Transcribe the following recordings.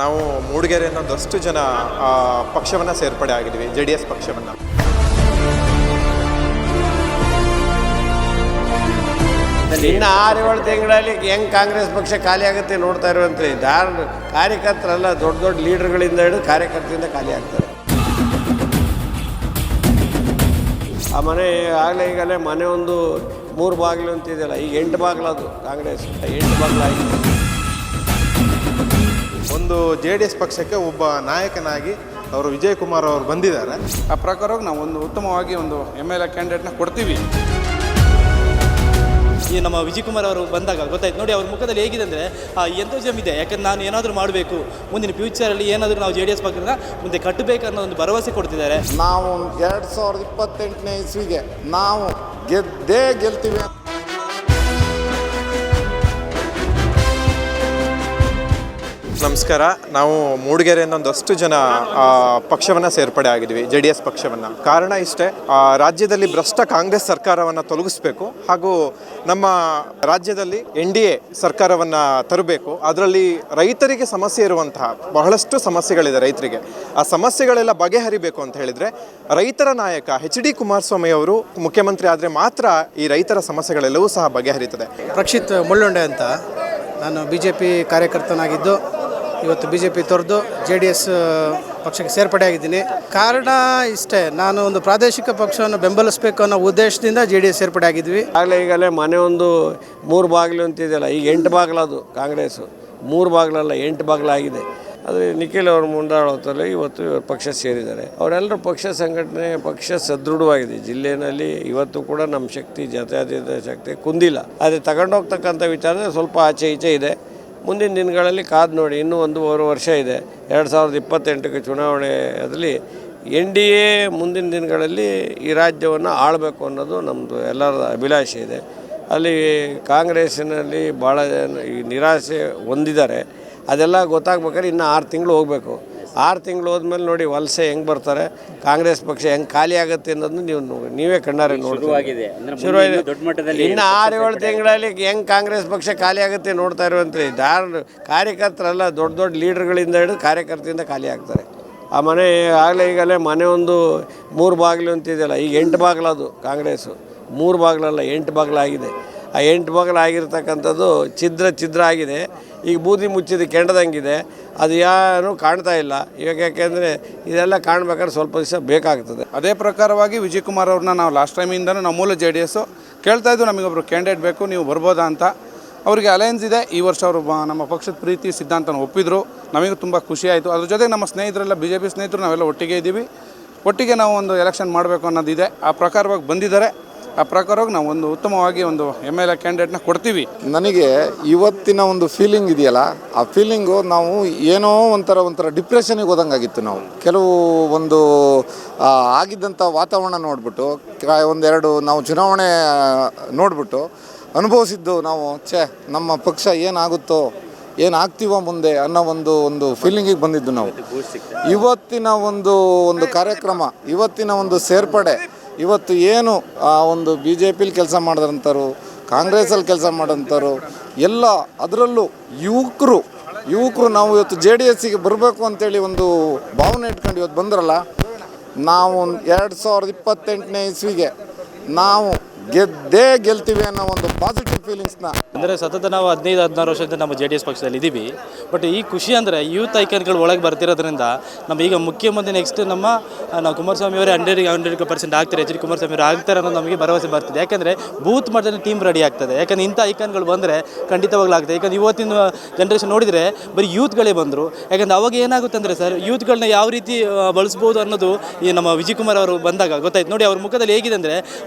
ನಾವು ಮೂಡಿಗೆರೆಯಿಂದ ಒಂದಷ್ಟು ಜನ ಪಕ್ಷವನ್ನು ಸೇರ್ಪಡೆ ಆಗಿದ್ವಿ, JDS ಪಕ್ಷವನ್ನು. ಇನ್ನು 6-7 ತಿಂಗಳಲ್ಲಿ ಹೆಂಗೆ ಕಾಂಗ್ರೆಸ್ ಪಕ್ಷ ಖಾಲಿ ಆಗುತ್ತೆ ನೋಡ್ತಾ ಇರುವಂತೆ. ಕಾರ್ಯಕರ್ತರೆಲ್ಲ ದೊಡ್ಡ ದೊಡ್ಡ ಲೀಡರ್ಗಳಿಂದ ಹಿಡಿದು ಕಾರ್ಯಕರ್ತರಿಂದ ಖಾಲಿ ಆಗ್ತಾರೆ. ಆ ಮನೆ ಈಗಲೇ ಮನೆ ಒಂದು 3 ಬಾಗಿಲು ಅಂತಿದೆಯಲ್ಲ, ಈಗ 8 ಬಾಗಿಲು. ಅದು ಕಾಂಗ್ರೆಸ್ 8 ಬಾಗಿಲು ಆಗಿದೆ. ಒಂದು JDS ಪಕ್ಷಕ್ಕೆ ಒಬ್ಬ ನಾಯಕನಾಗಿ ಅವರು ವಿಜಯ್ ಕುಮಾರ್ ಅವರು ಬಂದಿದ್ದಾರೆ. ಆ ಪ್ರಕಾರವಾಗಿ ನಾವು ಒಂದು ಉತ್ತಮವಾಗಿ ಒಂದು MLA ಕ್ಯಾಂಡಿಡೇಟ್ನ ಕೊಡ್ತೀವಿ. ಈ ನಮ್ಮ ವಿಜಯ್ ಕುಮಾರ್ ಅವರು ಬಂದಾಗ ಗೊತ್ತಾಯ್ತು ನೋಡಿ, ಅವ್ರ ಮುಖದಲ್ಲಿ ಹೇಗಿದೆ ಅಂದರೆ ಎಂಥೋಜಮ್ ಇದೆ. ಯಾಕಂದ್ರೆ ನಾನು ಏನಾದರೂ ಮಾಡಬೇಕು, ಮುಂದಿನ ಫ್ಯೂಚರಲ್ಲಿ ಏನಾದರೂ ನಾವು JDS ಪಕ್ಷದಿಂದ ಮುಂದೆ ಕಟ್ಟಬೇಕು ಅನ್ನೋ ಒಂದು ಭರವಸೆ ಕೊಡ್ತಿದ್ದಾರೆ. ನಾವು 2028ನೇ ಇಸ್ವಿಗೆ ನಾವು ಗೆದ್ದೇ ಗೆಲ್ತೀವಿ. ನಮಸ್ಕಾರ. ನಾವು ಮೂಡಿಗೆರೆಯಿಂದ ಒಂದಷ್ಟು ಜನ ಪಕ್ಷವನ್ನು ಸೇರ್ಪಡೆ ಆಗಿದ್ವಿ, JDS ಪಕ್ಷವನ್ನು. ಕಾರಣ ಇಷ್ಟೇ, ರಾಜ್ಯದಲ್ಲಿ ಭ್ರಷ್ಟ ಕಾಂಗ್ರೆಸ್ ಸರ್ಕಾರವನ್ನು ತೊಲಗಿಸ್ಬೇಕು, ಹಾಗೂ ನಮ್ಮ ರಾಜ್ಯದಲ್ಲಿ NDA ಸರ್ಕಾರವನ್ನು ತರಬೇಕು. ಅದರಲ್ಲಿ ರೈತರಿಗೆ ಸಮಸ್ಯೆ ಇರುವಂತಹ ಬಹಳಷ್ಟು ಸಮಸ್ಯೆಗಳಿದೆ ರೈತರಿಗೆ. ಆ ಸಮಸ್ಯೆಗಳೆಲ್ಲ ಬಗೆಹರಿಬೇಕು ಅಂತ ಹೇಳಿದರೆ ರೈತರ ನಾಯಕ HD ಕುಮಾರಸ್ವಾಮಿ ಅವರು ಮುಖ್ಯಮಂತ್ರಿ ಆದರೆ ಮಾತ್ರ ಈ ರೈತರ ಸಮಸ್ಯೆಗಳೆಲ್ಲವೂ ಸಹ ಬಗೆಹರಿತದೆ. ರಕ್ಷಿತ್ ಮುಳ್ಳುಂಡೆ ಅಂತ, ನಾನು BJP ಕಾರ್ಯಕರ್ತನಾಗಿದ್ದು ಇವತ್ತು BJP ತೊರೆದು JDS ಪಕ್ಷಕ್ಕೆ ಸೇರ್ಪಡೆ ಆಗಿದ್ದೀನಿ. ಕಾರಣ ಇಷ್ಟೇ, ನಾನು ಒಂದು ಪ್ರಾದೇಶಿಕ ಪಕ್ಷವನ್ನು ಬೆಂಬಲಿಸಬೇಕು ಅನ್ನೋ ಉದ್ದೇಶದಿಂದ JDS ಸೇರ್ಪಡೆ ಆಗಿದ್ವಿ. ಈಗಲೇ ಮನೆ ಒಂದು 3 ಬಾಗಿಲು ಅಂತಿದೆಯಲ್ಲ, ಈಗ 8 ಬಾಗಿಲು. ಅದು ಕಾಂಗ್ರೆಸ್ಸು 3 ಬಾಗಿಲಲ್ಲ 8 ಬಾಗಿಲು ಆಗಿದೆ. ಅದು ನಿಖಿಲ್ ಅವ್ರ ಮುಂದಾಳತ್ವದಲ್ಲಿ ಇವತ್ತು ಪಕ್ಷ ಸೇರಿದ್ದಾರೆ. ಅವರೆಲ್ಲರೂ ಪಕ್ಷ ಸಂಘಟನೆ, ಪಕ್ಷ ಸದೃಢವಾಗಿದೆ. ಜಿಲ್ಲೆಯಲ್ಲಿ ಇವತ್ತು ಕೂಡ ನಮ್ಮ ಶಕ್ತಿ, ಜಾತ್ಯತೀತ ಶಕ್ತಿ ಕುಂದಿಲ್ಲ. ಆದರೆ ತಗೊಂಡೋಗ್ತಕ್ಕಂಥ ವಿಚಾರದಲ್ಲಿ ಸ್ವಲ್ಪ ಆಚೆ ಈಚೆ ಇದೆ. ಮುಂದಿನ ದಿನಗಳಲ್ಲಿ ಕಾದು ನೋಡಿ, ಇನ್ನೂ 1.5 ವರ್ಷ ಇದೆ. 2028ಕ್ಕೆ ಚುನಾವಣೆಯಲ್ಲಿ NDA ಮುಂದಿನ ದಿನಗಳಲ್ಲಿ ಈ ರಾಜ್ಯವನ್ನು ಆಳಬೇಕು ಅನ್ನೋದು ನಮ್ಮದು ಎಲ್ಲರ ಅಭಿಲಾಷೆ ಇದೆ. ಅಲ್ಲಿ ಕಾಂಗ್ರೆಸ್ಸಿನಲ್ಲಿ ಭಾಳ ಈ ನಿರಾಸೆ ಹೊಂದಿದ್ದಾರೆ. ಅದೆಲ್ಲ ಗೊತ್ತಾಗ್ಬೇಕಾದ್ರೆ ಇನ್ನು 6 ತಿಂಗಳು ಹೋಗಬೇಕು. 6 ತಿಂಗಳು ಹೋದ್ಮೇಲೆ ನೋಡಿ ವಲಸೆ ಹೆಂಗೆ ಬರ್ತಾರೆ, ಕಾಂಗ್ರೆಸ್ ಪಕ್ಷ ಹೆಂಗೆ ಖಾಲಿ ಆಗುತ್ತೆ ಅನ್ನೋದನ್ನು ನೀವೇ ಕಣ್ಣಾರೆ ಶುರುವಾಗಿದೆ. ಇನ್ನು 6-7 ತಿಂಗಳಲ್ಲಿ ಹೆಂಗೆ ಕಾಂಗ್ರೆಸ್ ಪಕ್ಷ ಖಾಲಿ ಆಗುತ್ತೆ ನೋಡ್ತಾ ಇರುವಂತೆ. ಕಾರ್ಯಕರ್ತರೆಲ್ಲ ದೊಡ್ಡ ದೊಡ್ಡ ಲೀಡರ್ಗಳಿಂದ ಹಿಡಿದು ಕಾರ್ಯಕರ್ತರಿಂದ ಖಾಲಿ ಆಗ್ತಾರೆ. ಆ ಮನೆ ಈಗಲೇ ಮನೆ ಒಂದು 3 ಬಾಗಿಲು ಅಂತಿದೆಯಲ್ಲ, ಈಗ 8 ಬಾಗಿಲು. ಅದು ಕಾಂಗ್ರೆಸ್ಸು 3 ಬಾಗಿಲಲ್ಲ 8 ಬಾಗಿಲು ಆಗಿದೆ. ಆ 8 ಬಾಗಿಲು ಆಗಿರ್ತಕ್ಕಂಥದ್ದು ಛಿದ್ರ ಆಗಿದೆ. ಈಗ ಬೂದಿ ಮುಚ್ಚಿದ ಕೆಂಡದಂಗಿದೆ. ಅದು ಯಾರು ಕಾಣ್ತಾ ಇಲ್ಲ ಇವಾಗ. ಯಾಕೆಂದರೆ ಇದೆಲ್ಲ ಕಾಣಬೇಕಾದ್ರೆ ಸ್ವಲ್ಪ ದಿವಸ ಬೇಕಾಗ್ತದೆ. ಅದೇ ಪ್ರಕಾರವಾಗಿ ವಿಜಯ್ ಕುಮಾರ್ ಅವ್ರನ್ನ ನಾವು ಲಾಸ್ಟ್ ಟೈಮಿಂದನೂ ನಾವು ಮೂಲ JDS ಕೇಳ್ತಾಯಿದ್ದು, ನಮಗೊಬ್ಬರು ಕ್ಯಾಂಡಿಡೇಟ್ ಬೇಕು, ನೀವು ಬರ್ಬೋದಾ ಅಂತ. ಅವರಿಗೆ ಅಲಯನ್ಸ್ ಇದೆ. ಈ ವರ್ಷ ಅವರು ನಮ್ಮ ಪಕ್ಷದ ಪ್ರೀತಿ ಸಿದ್ಧಾಂತನ ಒಪ್ಪಿದ್ರು. ನಮಗೂ ತುಂಬ ಖುಷಿ ಆಯಿತು. ಅದ್ರ ಜೊತೆಗೆ ನಮ್ಮ ಸ್ನೇಹಿತರೆಲ್ಲ BJP ಸ್ನೇಹಿತರು ನಾವೆಲ್ಲ ಒಟ್ಟಿಗೆ ಇದ್ದೀವಿ. ಒಟ್ಟಿಗೆ ನಾವು ಒಂದು ಎಲೆಕ್ಷನ್ ಮಾಡಬೇಕು ಅನ್ನೋದಿದೆ. ಆ ಪ್ರಕಾರವಾಗಿ ಬಂದಿದ್ದಾರೆ. ಆ ಪ್ರಕಾರವಾಗಿ ನಾವು ಒಂದು ಉತ್ತಮವಾಗಿ ಒಂದು MLA ಕ್ಯಾಂಡಿಡೇಟ್ನ ಕೊಡ್ತೀವಿ. ನನಗೆ ಇವತ್ತಿನ ಒಂದು ಫೀಲಿಂಗ್ ಇದೆಯಲ್ಲ, ಆ ಫೀಲಿಂಗು ನಾವು ಏನೋ ಒಂಥರ ಡಿಪ್ರೆಷನಿಗೆ ಹೋದಂಗಾಗಿತ್ತು. ನಾವು ಕೆಲವು ಒಂದು ಆಗಿದ್ದಂಥ ವಾತಾವರಣ ನೋಡಿಬಿಟ್ಟು, ಒಂದೆರಡು ನಾವು ಚುನಾವಣೆ ನೋಡಿಬಿಟ್ಟು ಅನುಭವಿಸಿದ್ದು ನಾವು, ನಮ್ಮ ಪಕ್ಷ ಏನಾಗುತ್ತೋ ಏನಾಗ್ತೀವೋ ಮುಂದೆ ಅನ್ನೋ ಒಂದು ಫೀಲಿಂಗಿಗೆ ಬಂದಿದ್ದು ನಾವು. ಇವತ್ತಿನ ಒಂದು ಕಾರ್ಯಕ್ರಮ, ಇವತ್ತಿನ ಒಂದು ಸೇರ್ಪಡೆ, ಇವತ್ತು ಏನು ಒಂದು BJPಲಿ ಕೆಲಸ ಮಾಡಿದಂಥವ್ರು, ಕಾಂಗ್ರೆಸ್ಸಲ್ಲಿ ಕೆಲಸ ಮಾಡೋಂಥವ್ರು ಎಲ್ಲ, ಅದರಲ್ಲೂ ಯುವಕರು ನಾವು ಇವತ್ತು JDSಗೆ ಬರಬೇಕು ಅಂತೇಳಿ ಒಂದು ಭಾವನೆ ಇಟ್ಕೊಂಡು ಇವತ್ತು ಬಂದ್ರಲ್ಲ. ನಾವು 2028ನೇ ಇಸ್ವಿಗೆ ನಾವು ಗೆದ್ದೇ ಗೆಲ್ತೀವಿ ಅನ್ನೋ ಒಂದು ಪಾಸಿಟಿವ್ ಫೀಲಿಂಗ್ಸ್ನ. ಅಂದರೆ ಸತತ ನಾವು 15-16 ವರ್ಷದಿಂದ ನಮ್ಮ JDS ಪಕ್ಷದಲ್ಲಿ ಇದ್ದೀವಿ. ಬಟ್ ಈ ಖುಷಿ ಅಂದರೆ ಯೂತ್ ಐಕನ್ಗಳು ಒಳಗೆ ಬರ್ತಿರೋದ್ರಿಂದ ನಮ್ಮ ಈಗ ಮುಖ್ಯಮಂತ್ರಿ ನೆಕ್ಸ್ಟ್ ನಾವು ಕುಮಾರಸ್ವಾಮಿ ಅವರೇ 100% ಆಗ್ತಾರೆ, HD ಕುಮಾರಸ್ವಾಮಿ ಅವರು ಆಗ್ತಾರೆ ಅನ್ನೋದು ನಮಗೆ ಭರವಸೆ ಬರ್ತಿದೆ. ಯಾಕೆಂದರೆ ಬೂತ್ ಮಟ್ಟದಲ್ಲಿ ಟೀಮ್ ರೆಡಿ ಆಗ್ತದೆ. ಯಾಕಂದರೆ ಇಂಥ ಐಕನ್ಗಳು ಬಂದರೆ ಖಂಡಿತವಾಗ್ಲೂ ಆಗ್ತದೆ. ಯಾಕಂದರೆ ಇವತ್ತಿನ ಜನ್ರೇಷನ್ ನೋಡಿದರೆ ಬರೀ ಯೂತ್ಗಳೇ ಬಂದರು. ಯಾಕಂದರೆ ಅವಾಗ ಏನಾಗುತ್ತೆ ಅಂದರೆ ಸರ್, ಯೂತ್ಗಳನ್ನ ಯಾವ ರೀತಿ ಬಳಸ್ಬೋದು ಅನ್ನೋದು ಈ ನಮ್ಮ ವಿಜಯ್ ಕುಮಾರ್ ಅವರು ಬಂದಾಗ ಗೊತ್ತಾಯ್ತು ನೋಡಿ. ಅವ್ರ ಮುಖದಲ್ಲಿ ಹೇಗಿದೆ ಅಂದರೆ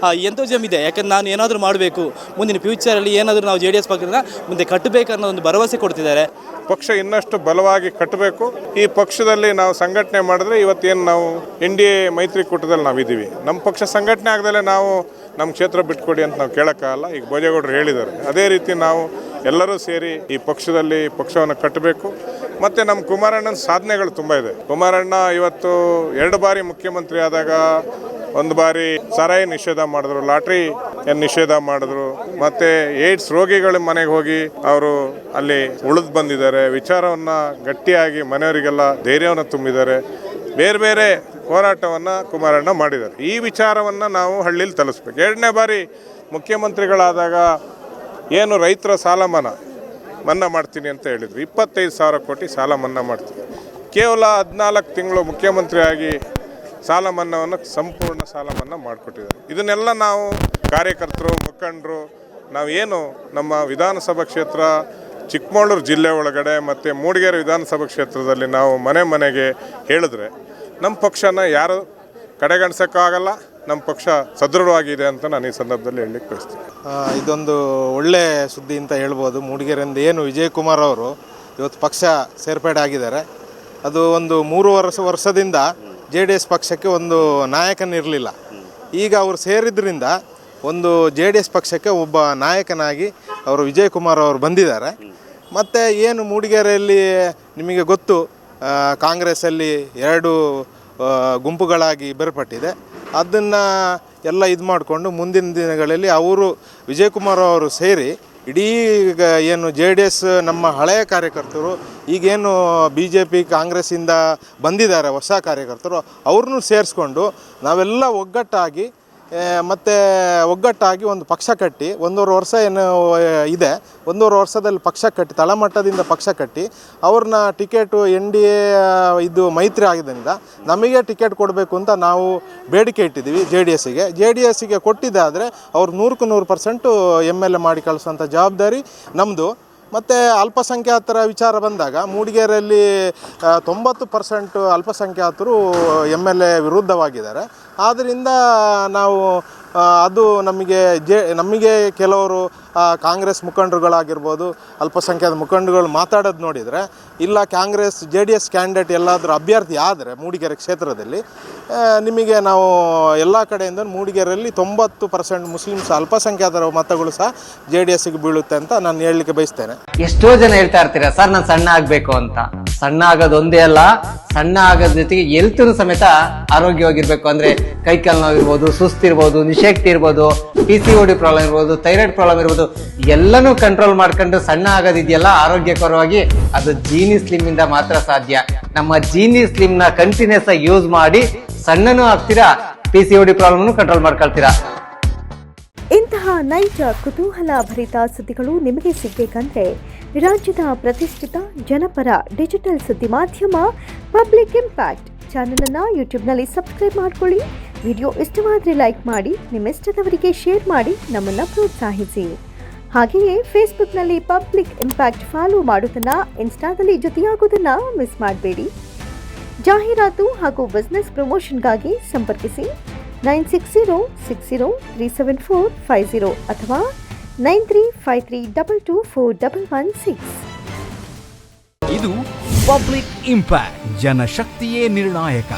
ಎಂಥೋಜಮ್ ಇದೆ. ಯಾಕಂದ್ರೆ ನಾನು ಏನಾದರೂ ಮಾಡಬೇಕು, ಮುಂದಿನ ಫ್ಯೂಚರಲ್ಲಿ ಏನಾದರೂ ನಾವು JDS ಪಕ್ಷದಿಂದ ಮುಂದೆ ಕಟ್ಟಬೇಕು ಅನ್ನೋ ಒಂದು ಭರವಸೆ ಕೊಡ್ತಿದ್ದಾರೆ. ಪಕ್ಷ ಇನ್ನಷ್ಟು ಬಲವಾಗಿ ಕಟ್ಟಬೇಕು. ಈ ಪಕ್ಷದಲ್ಲಿ ನಾವು ಸಂಘಟನೆ ಮಾಡಿದ್ರೆ ಇವತ್ತೇನು ನಾವು NDA ಮೈತ್ರಿಕೂಟದಲ್ಲಿ ನಾವಿದ್ದೀವಿ. ನಮ್ಮ ಪಕ್ಷ ಸಂಘಟನೆ ಆಗದಲ್ಲೇ ನಾವು ನಮ್ಮ ಕ್ಷೇತ್ರ ಬಿಟ್ಕೊಡಿ ಅಂತ ನಾವು ಕೇಳೋಕ್ಕಾಗಲ್ಲ. ಈಗ ಭೋಜೇಗೌಡರು ಹೇಳಿದ್ದಾರೆ. ಅದೇ ರೀತಿ ನಾವು ಎಲ್ಲರೂ ಸೇರಿ ಈ ಪಕ್ಷವನ್ನು ಕಟ್ಟಬೇಕು. ಮತ್ತು ನಮ್ಮ ಕುಮಾರಣ್ಣನ ಸಾಧನೆಗಳು ತುಂಬ ಇದೆ. ಕುಮಾರಣ್ಣ ಇವತ್ತು 2 ಬಾರಿ ಮುಖ್ಯಮಂತ್ರಿ ಆದಾಗ, 1 ಬಾರಿ ಸಾರಾಯಿ ನಿಷೇಧ ಮಾಡಿದ್ರು, ಲಾಟ್ರಿ ನಿಷೇಧ ಮಾಡಿದ್ರು. ಮತ್ತು ಏಡ್ಸ್ ರೋಗಿಗಳ ಮನೆಗೆ ಹೋಗಿ ಅವರು ಅಲ್ಲಿ ಉಳಿದು ಬಂದಿದ್ದಾರೆ. ವಿಚಾರವನ್ನು ಗಟ್ಟಿಯಾಗಿ ಮನೆಯವರಿಗೆಲ್ಲ ಧೈರ್ಯವನ್ನು ತುಂಬಿದ್ದಾರೆ. ಬೇರೆ ಬೇರೆ ಹೋರಾಟವನ್ನು ಕುಮಾರಣ್ಣ ಮಾಡಿದ್ದಾರೆ. ಈ ವಿಚಾರವನ್ನು ನಾವು ಹಳ್ಳಿಲಿ ತಲುಪಿಸ್ಬೇಕು. 2ನೇ ಬಾರಿ ಮುಖ್ಯಮಂತ್ರಿಗಳಾದಾಗ ಏನು ರೈತರ ಸಾಲ ಮನ್ನಾ ಮಾಡ್ತೀನಿ ಅಂತ ಹೇಳಿದರು. 25,000 ಕೋಟಿ ಸಾಲ ಮನ್ನಾ ಮಾಡ್ತೀನಿ. ಕೇವಲ 14 ತಿಂಗಳು ಮುಖ್ಯಮಂತ್ರಿ ಆಗಿ ಸಾಲ ಮನ್ನಾವನ್ನು ಸಂಪೂರ್ಣ ಸಾಲ ಮನ್ನಾ ಮಾಡಿಕೊಟ್ಟಿದ್ದಾರೆ. ಇದನ್ನೆಲ್ಲ ನಾವು ಕಾರ್ಯಕರ್ತರು, ಮುಖಂಡರು, ನಾವೇನು ನಮ್ಮ ವಿಧಾನಸಭಾ ಕ್ಷೇತ್ರ ಚಿಕ್ಕಮಗಳೂರು ಜಿಲ್ಲೆ ಒಳಗಡೆ ಮತ್ತು ಮೂಡಿಗೆರೆ ವಿಧಾನಸಭಾ ಕ್ಷೇತ್ರದಲ್ಲಿ ನಾವು ಮನೆ ಮನೆಗೆ ಹೇಳಿದ್ರೆ ನಮ್ಮ ಪಕ್ಷನ ಯಾರು ಕಡೆಗಣಿಸೋಕ್ಕಾಗಲ್ಲ. ನಮ್ಮ ಪಕ್ಷ ಸದೃಢವಾಗಿದೆ ಅಂತ ನಾನು ಈ ಸಂದರ್ಭದಲ್ಲಿ ಹೇಳಲಿಕ್ಕೆ ಬಯಸ್ತೀನಿ. ಇದೊಂದು ಒಳ್ಳೆ ಸುದ್ದಿ ಅಂತ ಹೇಳ್ಬೋದು. ಮೂಡಿಗೆರೆಯಿಂದ ಏನು ವಿಜಯಕುಮಾರ್ ಅವರು ಇವತ್ತು ಪಕ್ಷ ಸೇರ್ಪಡೆ ಆಗಿದ್ದಾರೆ. ಅದು ಒಂದು 3 ವರ್ಷದಿಂದ JDS ಪಕ್ಷಕ್ಕೆ ಒಂದು ನಾಯಕನಿರಲಿಲ್ಲ. ಈಗ ಅವರು ಸೇರಿದ್ರಿಂದ ಒಂದು JDS ಪಕ್ಷಕ್ಕೆ ಒಬ್ಬ ನಾಯಕನಾಗಿ ಅವರು ವಿಜಯಕುಮಾರ್ ಅವರು ಬಂದಿದ್ದಾರೆ. ಮತ್ತು ಏನು ಮೂಡಿಗೆರೆಯಲ್ಲಿ ನಿಮಗೆ ಗೊತ್ತು, ಕಾಂಗ್ರೆಸ್ಸಲ್ಲಿ 2 ಗುಂಪುಗಳಾಗಿ ಬೇರ್ಪಟ್ಟಿದೆ. ಅದನ್ನು ಎಲ್ಲ ಇದು ಮಾಡಿಕೊಂಡು ಮುಂದಿನ ದಿನಗಳಲ್ಲಿ ಅವರು ವಿಜಯಕುಮಾರ್ ಅವರು ಸೇರಿ ಇಡೀ ಏನು JDS ನಮ್ಮ ಹಳೆಯ ಕಾರ್ಯಕರ್ತರು ಈಗೇನು BJP ಕಾಂಗ್ರೆಸ್ಸಿಂದ ಬಂದಿದ್ದಾರೆ ಹೊಸ ಕಾರ್ಯಕರ್ತರು, ಅವ್ರನ್ನೂ ಸೇರಿಸ್ಕೊಂಡು ನಾವೆಲ್ಲ ಒಗ್ಗಟ್ಟಾಗಿ ಒಂದು ಪಕ್ಷ ಕಟ್ಟಿ 1.5 ವರ್ಷ ಏನು ಇದೆ, 1.5 ವರ್ಷದಲ್ಲಿ ಪಕ್ಷ ಕಟ್ಟಿ ತಳಮಟ್ಟದಿಂದ ಪಕ್ಷ ಕಟ್ಟಿ ಅವ್ರನ್ನ ಟಿಕೆಟು NDA ಇದು ಮೈತ್ರಿ ಆಗಿದ್ದರಿಂದ ನಮಗೆ ಟಿಕೆಟ್ ಕೊಡಬೇಕು ಅಂತ ನಾವು ಬೇಡಿಕೆ ಇಟ್ಟಿದ್ದೀವಿ JDSಗೆ ಕೊಟ್ಟಿದ್ದಾದರೆ ಅವ್ರು 100% MLA ಮಾಡಿ ಕಳಿಸೋಂಥ ಜವಾಬ್ದಾರಿ ನಮ್ಮದು. ಮತ್ತು ಅಲ್ಪಸಂಖ್ಯಾತರ ವಿಚಾರ ಬಂದಾಗ ಮೂಡಿಗೆರೆಯಲ್ಲಿ 90% ಅಲ್ಪಸಂಖ್ಯಾತರು MLA ವಿರುದ್ಧವಾಗಿದ್ದಾರೆ. ಆದ್ದರಿಂದ ನಾವು ಅದು ನಮಗೆ ಕೆಲವರು ಕಾಂಗ್ರೆಸ್ ಮುಖಂಡರುಗಳಾಗಿರ್ಬೋದು, ಅಲ್ಪಸಂಖ್ಯಾತ ಮುಖಂಡರುಗಳು ಮಾತಾಡೋದು ನೋಡಿದರೆ, ಇಲ್ಲ JDS ಕ್ಯಾಂಡಿಡೇಟ್ ಎಲ್ಲಾದರೂ ಅಭ್ಯರ್ಥಿ ಆದರೆ ಮೂಡಿಗೆರೆ ಕ್ಷೇತ್ರದಲ್ಲಿ ನಿಮಗೆ ನಾವು ಎಲ್ಲ ಕಡೆಯಿಂದ ಮೂಡಿಗೆರೆಯಲ್ಲಿ 90% ಮುಸ್ಲಿಮ್ಸ್ ಅಲ್ಪಸಂಖ್ಯಾತರ ಮತಗಳು ಸಹ JDSಗೆ ಬೀಳುತ್ತೆ ಅಂತ ನಾನು ಹೇಳಲಿಕ್ಕೆ ಬಯಸ್ತೇನೆ. ಎಷ್ಟೋ ಜನ ಹೇಳ್ತಾ ಇರ್ತೀರಾ ಸರ್ ನಾನು ಸಣ್ಣ ಆಗ್ಬೇಕು ಅಂತ. ಸಣ್ಣ ಆಗೋದು ಒಂದೇ ಅಲ್ಲ, ಸಣ್ಣ ಆಗೋದ್ ಜೊತೆಗೆ ಹೆಲ್ತ್ನು ಸಮೇತ ಆರೋಗ್ಯವಾಗಿರ್ಬೇಕು. ಅಂದ್ರೆ ಕೈಕಾಲು ನೋವು ಇರ್ಬೋದು, ಸುಸ್ತಿರ್ಬೋದು, ನಿಶಕ್ತಿ ಇರ್ಬೋದು, PCOD ಪ್ರಾಬ್ಲಮ್ ಇರ್ಬೋದು, ಥೈರಾಯ್ಡ್ ಪ್ರಾಬ್ಲಮ್ ಇರ್ಬೋದು, ಎಲ್ಲನೂ ಕಂಟ್ರೋಲ್ ಮಾಡ್ಕೊಂಡು ಸಣ್ಣ ಆಗೋದಿದೆಯಲ್ಲ ಆರೋಗ್ಯಕರವಾಗಿ, ಅದು ಜೀನಿ ಸ್ಲಿಮ್ ಇಂದ ಮಾತ್ರ ಸಾಧ್ಯ. ನಮ್ಮ ಜೀನಿ ಸ್ಲಿಮ್ ನ ಕಂಟಿನ್ಯೂಸ್ ಆಗಿ ಯೂಸ್ ಮಾಡಿ ಸಣ್ಣನೂ ಆಗ್ತೀರಾ, PCOD ಪ್ರಾಬ್ಲಮ್ ಕಂಟ್ರೋಲ್ ಮಾಡ್ಕೊಳ್ತೀರಾ. ಇಂತಹ ನೈಜ ಕುತೂಹಲ ಭರಿತ ಸುದ್ದಿಗಳು ನಿಮಗೆ ಸಿಗಬೇಕಂದ್ರೆ ರಾಜ್ಯದ ಪ್ರತಿಷ್ಠಿತ ಜನಪರ ಡಿಜಿಟಲ್ ಸುದ್ದಿ ಮಾಧ್ಯಮ ಪಬ್ಲಿಕ್ ಇಂಪ್ಯಾಕ್ಟ್ ಚಾನೆಲ್ ಅನ್ನು ಯೂಟ್ಯೂಬ್ನಲ್ಲಿ ಸಬ್ಸ್ಕ್ರೈಬ್ ಮಾಡ್ಕೊಳ್ಳಿ. ವಿಡಿಯೋ ಇಷ್ಟವಾದರೆ ಲೈಕ್ ಮಾಡಿ, ನಿಮ್ಮಿಷ್ಟದವರಿಗೆ ಶೇರ್ ಮಾಡಿ ನಮ್ಮನ್ನು ಪ್ರೋತ್ಸಾಹಿಸಿ. ಹಾಗೆಯೇ ಫೇಸ್ಬುಕ್ನಲ್ಲಿ ಪಬ್ಲಿಕ್ ಇಂಪ್ಯಾಕ್ಟ್ ಫಾಲೋ ಮಾಡೋದನ್ನು, ಇನ್ಸ್ಟಾದಲ್ಲಿ ಜೊತೆಯಾಗೋದನ್ನು ಮಿಸ್ ಮಾಡಬೇಡಿ. ಜಾಹೀರಾತು ಹಾಗೂ ಬಿಸ್ನೆಸ್ ಪ್ರಮೋಷನ್ಗಾಗಿ ಸಂಪರ್ಕಿಸಿ 9606037450 ಅಥವಾ 9353224116. ಇದು ಪಬ್ಲಿಕ್ ಇಂಪ್ಯಾಕ್ಟ್, ಜನಶಕ್ತಿಯೇ ನಿರ್ಣಾಯಕ.